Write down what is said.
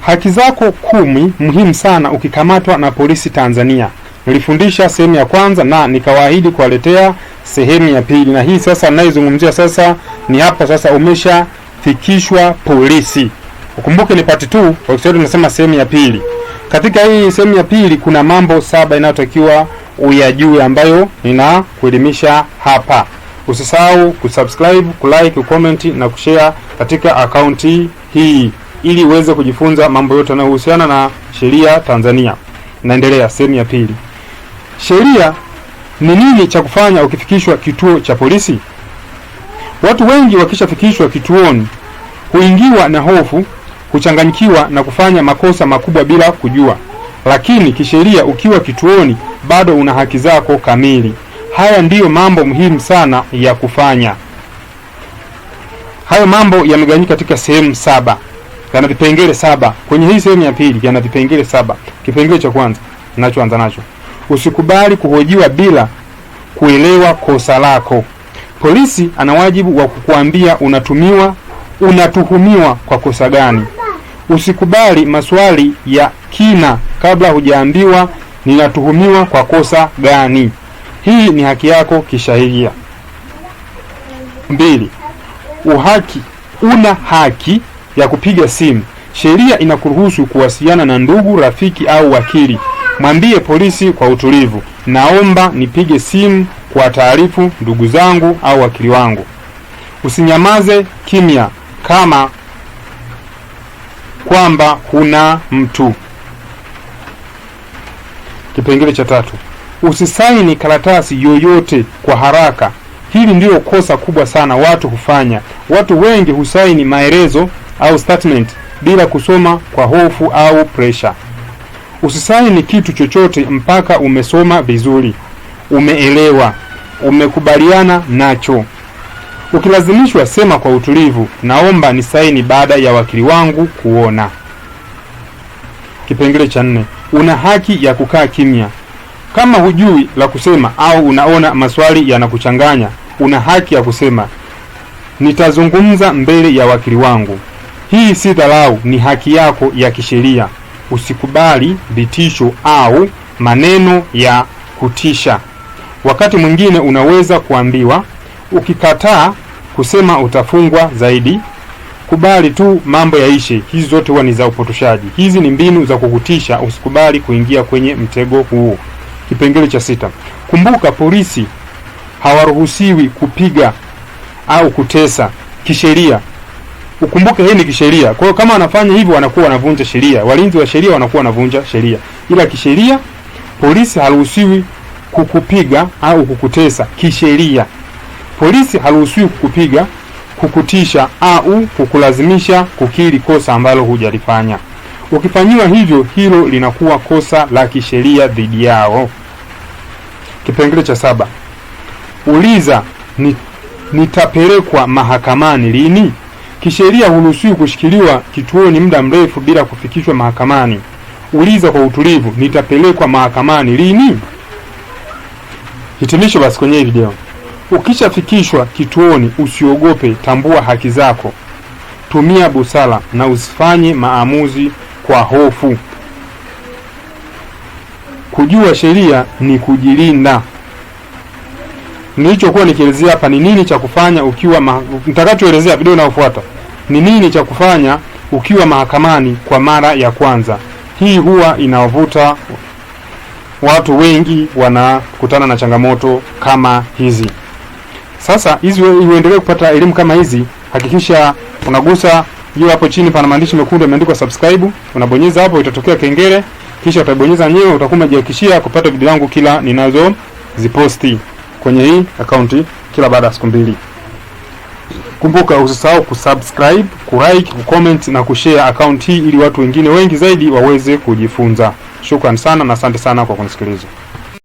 Haki zako 10 muhimu sana ukikamatwa na polisi Tanzania. Nilifundisha sehemu ya kwanza na nikawaahidi kuwaletea sehemu ya pili, na hii sasa ninayozungumzia sasa ni hapa sasa umeshafikishwa polisi. Ukumbuke ni part 2, kwa Kiswahili tunasema sehemu ya pili. Katika hii sehemu ya pili kuna mambo 7 inayotakiwa uyajue ambayo ninakuelimisha hapa. Usisahau kusubscribe, kulike, kucomment na kushare katika akaunti hii ili uweze kujifunza mambo yote yanayohusiana na sheria Tanzania. Naendelea sehemu ya pili. Sheria ni nini cha kufanya ukifikishwa kituo cha polisi? Watu wengi wakishafikishwa kituoni huingiwa na hofu, kuchanganyikiwa na kufanya makosa makubwa bila kujua. Lakini kisheria ukiwa kituoni bado una haki zako kamili. Haya ndiyo mambo muhimu sana ya kufanya. Hayo mambo yamegawanyika katika sehemu 7. Yana vipengele 7. Kwenye hii sehemu ya pili yana vipengele 7. Kipengele cha kwanza ninachoanza nacho: usikubali kuhojiwa bila kuelewa kosa lako. Polisi ana wajibu wa kukuambia unatuhumiwa kwa kosa gani. Usikubali maswali ya kina kabla hujaambiwa ninatuhumiwa kwa kosa gani. Hii ni haki yako kisheria. 2. Una haki ya kupiga simu. Sheria inakuruhusu kuwasiliana na ndugu, rafiki au wakili. Mwambie polisi kwa utulivu, naomba nipige simu kwa taarifu ndugu zangu au wakili wangu. Usinyamaze kimya kama kwamba huna mtu. Kipengele cha 3. Usisaini karatasi yoyote kwa haraka. Hili ndio kosa kubwa sana watu hufanya. Watu wengi husaini maelezo au statement bila kusoma kwa hofu au pressure. Usisaini kitu chochote mpaka umesoma vizuri, umeelewa, umekubaliana nacho. Ukilazimishwa sema kwa utulivu, naomba ni saini baada ya wakili wangu kuona. Kipengele cha 4. Una haki ya kukaa kimya. Kama hujui la kusema au unaona maswali yanakuchanganya, una haki ya kusema nitazungumza mbele ya wakili wangu. Hii si dharau, ni haki yako ya kisheria. Usikubali vitisho au maneno ya kutisha. Wakati mwingine unaweza kuambiwa ukikataa kusema utafungwa zaidi. Kubali tu mambo yaishe. Hizi zote huwa ni za upotoshaji. Hizi ni mbinu za kukutisha. Usikubali kuingia kwenye mtego huo. Kipengele cha 6. Kumbuka polisi hawaruhusiwi kupiga au kutesa kisheria. Ukumbuke hii ni kisheria. Kwa hiyo kama wanafanya hivyo wanakuwa wanavunja sheria. Walinzi wa sheria wanakuwa wanavunja sheria. Ila kisheria polisi haruhusiwi kukupiga au kukutesa kisheria. Polisi haruhusiwi kukupiga, kukutisha au kukulazimisha kukiri kosa ambalo hujalifanya. Ukifanyiwa hivyo, hilo linakuwa kosa la kisheria dhidi yao. Kipengele cha 7. Uliza nitapelekwa mahakamani lini? Kisheria huruhusiwi kushikiliwa kituoni muda mrefu bila kufikishwa mahakamani. Uliza kwa utulivu, nitapelekwa mahakamani lini? Hitimisho basi kwenye video. Ukishafikishwa kituoni usiogope, tambua haki zako. Tumia busara na usifanye maamuzi kwa hofu. Kujua sheria ni kujilinda. Nilichokuwa nikielezea hapa ni nini cha kufanya ukiwa nitakachoelezea video inayofuata. Ni nini cha kufanya ukiwa mahakamani kwa mara ya kwanza. Hii huwa inawavuta watu wengi, wanakutana na changamoto kama hizi. Sasa hizi uendelee kupata elimu kama hizi, hakikisha unagusa hiyo hapo chini pana maandishi mekundu yameandikwa subscribe, unabonyeza hapo itatokea kengele, kisha utabonyeza nyewe, utakuwa umejihakikishia kupata video zangu kila ninazo ziposti kwenye hii akaunti kila baada ya siku 2. Kumbuka usisahau kusubscribe, kulike, kucomment na kushare akaunti hii ili watu wengine wengi zaidi waweze kujifunza. Shukrani sana na asante sana kwa kunisikiliza.